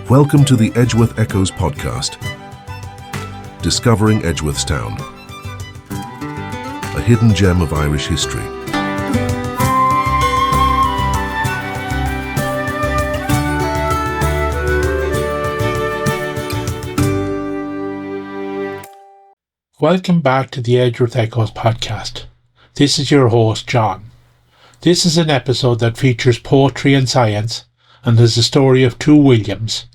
Welcome to the Edgeworth Echoes podcast, discovering Edgeworthstown, a hidden gem of Irish history. Welcome back to the Edgeworth Echoes podcast. This is your host, John. This is an episode that features poetry and science, and is the story of two Williams,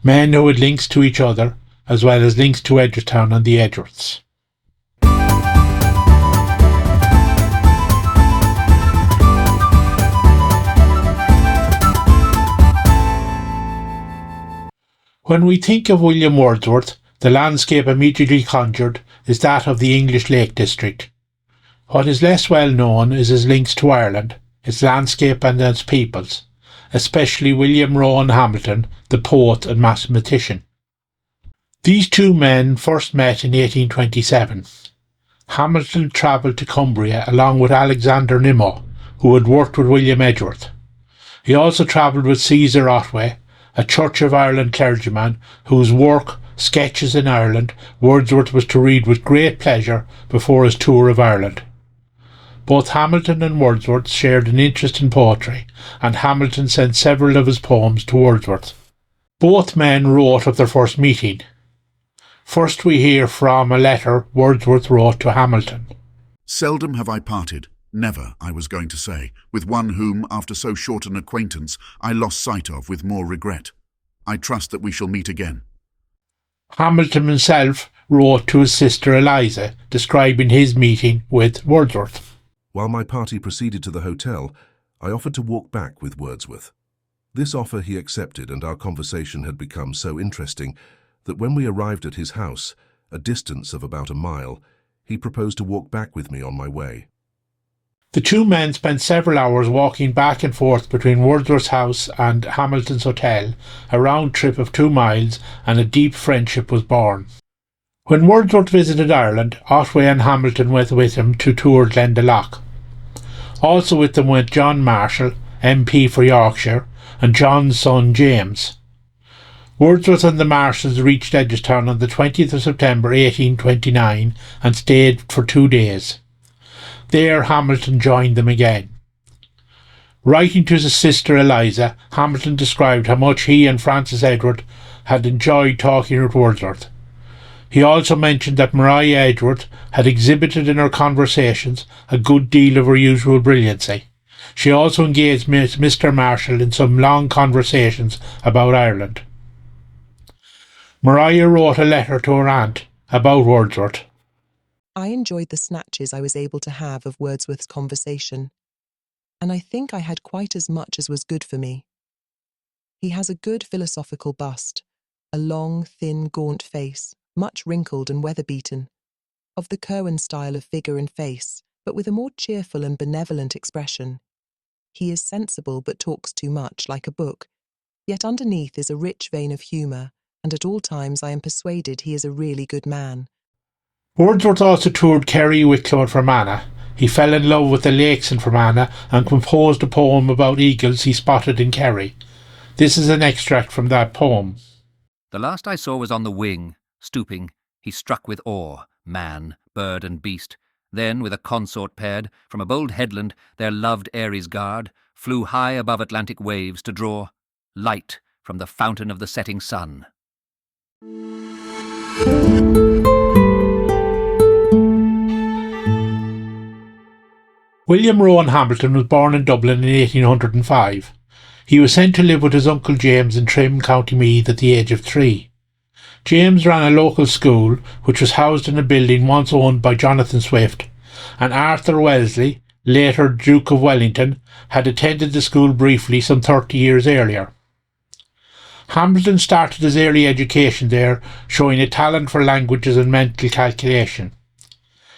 men who had links to each other, as well as links to Edgeworthstown and the Edgeworths. When we think of William Wordsworth, the landscape immediately conjured is that of the English Lake District. What is less well known is his links to Ireland, its landscape and its peoples, especially William Rowan Hamilton, the poet and mathematician. These two men first met in 1827. Hamilton travelled to Cumbria along with Alexander Nimmo, who had worked with William Edgeworth. He also travelled with Caesar Otway, a Church of Ireland clergyman whose work, Sketches in Ireland, Wordsworth was to read with great pleasure before his tour of Ireland. Both Hamilton and Wordsworth shared an interest in poetry, and Hamilton sent several of his poems to Wordsworth. Both men wrote of their first meeting. First we hear from a letter Wordsworth wrote to Hamilton. Seldom have I parted, never, I was going to say, with one whom, after so short an acquaintance, I lost sight of with more regret. I trust that we shall meet again. Hamilton himself wrote to his sister Eliza, describing his meeting with Wordsworth. While my party proceeded to the hotel, I offered to walk back with Wordsworth. This offer he accepted, and our conversation had become so interesting that when we arrived at his house, a distance of about a mile, he proposed to walk back with me on my way. The two men spent several hours walking back and forth between Wordsworth's house and Hamilton's hotel, a round trip of 2 miles, and a deep friendship was born. When Wordsworth visited Ireland, Otway and Hamilton went with him to tour Glendalough. Also with them went John Marshall, MP for Yorkshire, and John's son James. Wordsworth and the Marshalls reached Edgeworthstown on the 20th of September 1829 and stayed for 2 days. There Hamilton joined them again. Writing to his sister Eliza, Hamilton described how much he and Frances Edgeworth had enjoyed talking with Wordsworth. He also mentioned that Maria Edgeworth had exhibited in her conversations a good deal of her usual brilliancy. She also engaged Mr. Marshall in some long conversations about Ireland. Maria wrote a letter to her aunt about Wordsworth. I enjoyed the snatches I was able to have of Wordsworth's conversation, and I think I had quite as much as was good for me. He has a good philosophical bust, a long, thin, gaunt face, much wrinkled and weather-beaten, of the Curwen style of figure and face, but with a more cheerful and benevolent expression. He is sensible but talks too much, like a book, yet underneath is a rich vein of humour, and at all times I am persuaded he is a really good man. Wordsworth also toured Kerry, Wicklow and Fermanagh. He fell in love with the lakes in Fermanagh and composed a poem about eagles he spotted in Kerry. This is an extract from that poem. The last I saw was on the wing. Stooping, he struck with awe, man, bird and beast. Then, with a consort paired, from a bold headland, their loved Aries guard, flew high above Atlantic waves to draw light from the fountain of the setting sun. William Rowan Hamilton was born in Dublin in 1805. He was sent to live with his uncle James in Trim, County Meath at the age of 3. James ran a local school which was housed in a building once owned by Jonathan Swift, and Arthur Wellesley, later Duke of Wellington, had attended the school briefly some 30 years earlier. Hamilton started his early education there, showing a talent for languages and mental calculation.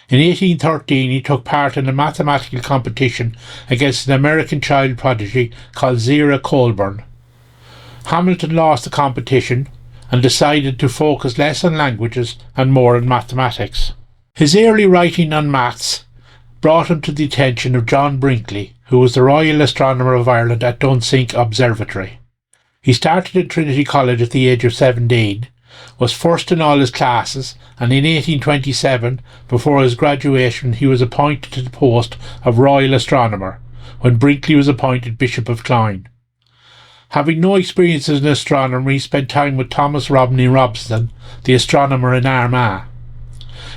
In 1813 he took part in a mathematical competition against an American child prodigy called Zira Colburn. Hamilton lost the competition and decided to focus less on languages and more on mathematics. His early writing on maths brought him to the attention of John Brinkley, who was the Royal Astronomer of Ireland at Dunsink Observatory. He started at Trinity College at the age of 17, was first in all his classes, and in 1827, before his graduation, he was appointed to the post of Royal Astronomer, when Brinkley was appointed Bishop of Cloyne. Having no experience in astronomy, he spent time with Thomas Rodney Robson, the astronomer in Armagh.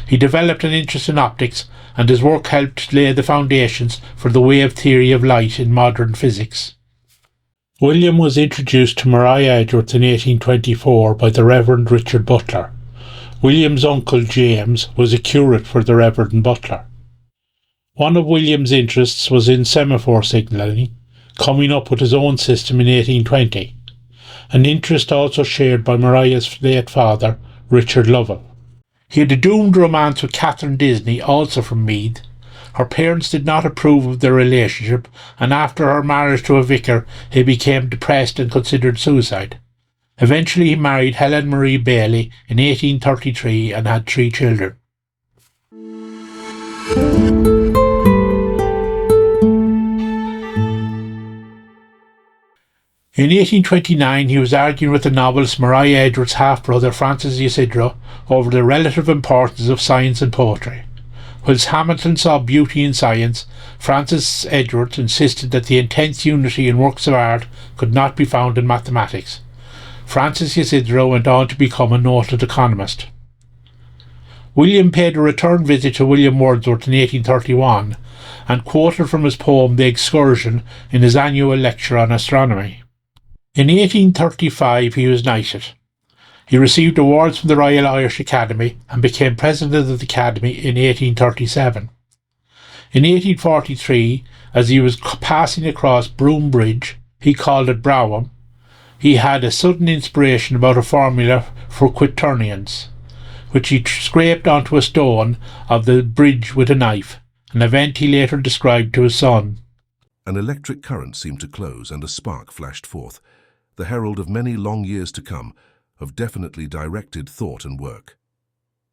He developed an interest in optics, and his work helped lay the foundations for the wave theory of light in modern physics. William was introduced to Maria Edgeworth in 1824 by the Reverend Richard Butler. William's uncle James was a curate for the Reverend Butler. One of William's interests was in semaphore signalling, coming up with his own system in 1820, an interest also shared by Maria's late father, Richard Lovell. He had a doomed romance with Catherine Disney, also from Meath. Her parents did not approve of their relationship, and after her marriage to a vicar, he became depressed and considered suicide. Eventually he married Helen Marie Bailey in 1833 and had 3 children. In 1829 he was arguing with the novelist Maria Edgeworth's half-brother Francis Isidro over the relative importance of science and poetry. Whilst Hamilton saw beauty in science, Francis Edgeworth insisted that the intense unity in works of art could not be found in mathematics. Francis Isidro went on to become a noted economist. William paid a return visit to William Wordsworth in 1831 and quoted from his poem The Excursion in his annual lecture on astronomy. In 1835 he was knighted. He received awards from the Royal Irish Academy and became president of the Academy in 1837. In 1843, as he was passing across Broom Bridge, he called it Brougham, he had a sudden inspiration about a formula for quaternions, which he scraped onto a stone of the bridge with a knife, an event he later described to his son. An electric current seemed to close and a spark flashed forth, the herald of many long years to come, of definitely directed thought and work.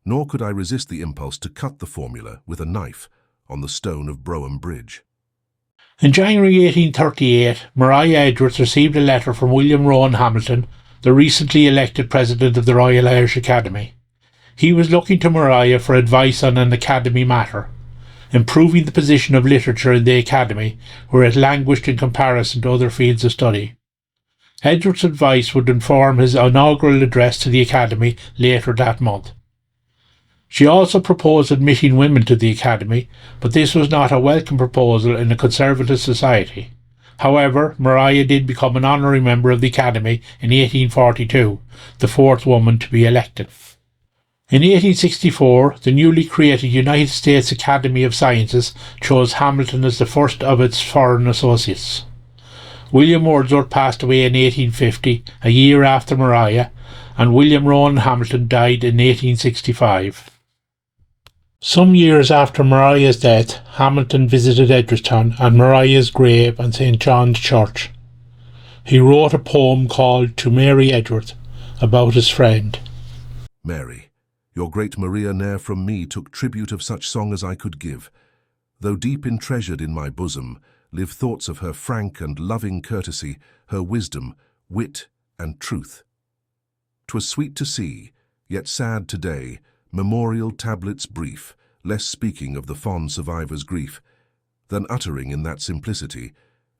Nor could I resist the impulse to cut the formula with a knife on the stone of Brougham Bridge. In January 1838, Maria Edgeworth received a letter from William Rowan Hamilton, the recently elected president of the Royal Irish Academy. He was looking to Maria for advice on an academy matter, improving the position of literature in the academy, where it languished in comparison to other fields of study. Edgeworth's advice would inform his inaugural address to the Academy later that month. She also proposed admitting women to the Academy, but this was not a welcome proposal in a conservative society. However, Maria did become an honorary member of the Academy in 1842, the 4th woman to be elected. In 1864, the newly created United States Academy of Sciences chose Hamilton as the first of its foreign associates. William Wordsworth passed away in 1850, a year after Maria, and William Rowan Hamilton died in 1865. Some years after Maria's death, Hamilton visited Edgeworthstown and Maria's grave and St. John's Church. He wrote a poem called To Mary Edgeworth, about his friend. Mary, your great Maria ne'er from me took tribute of such song as I could give, though deep intreasured in my bosom live thoughts of her frank and loving courtesy, her wisdom, wit, and truth. 'Twas sweet to see, yet sad today, memorial tablets brief, less speaking of the fond survivor's grief, than uttering in that simplicity,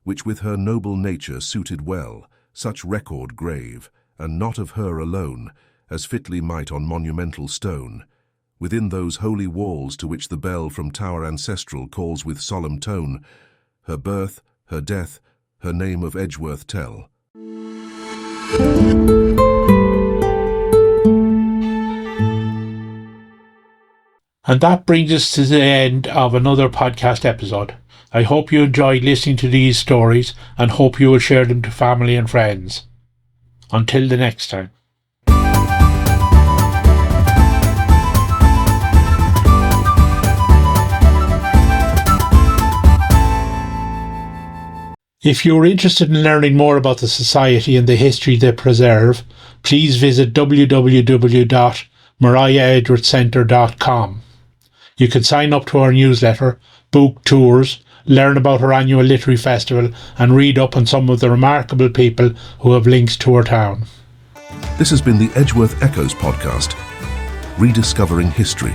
which with her noble nature suited well, such record grave, and not of her alone, as fitly might on monumental stone, within those holy walls to which the bell from tower ancestral calls with solemn tone, her birth, her death, her name of Edgeworth tell. And that brings us to the end of another podcast episode. I hope you enjoyed listening to these stories and hope you will share them to family and friends. Until the next time. If you are interested in learning more about the Society and the history they preserve, please visit www.mariaedgeworthcentre.com. You can sign up to our newsletter, book tours, learn about her annual literary festival, and read up on some of the remarkable people who have links to her town. This has been the Edgeworth Echoes podcast, rediscovering history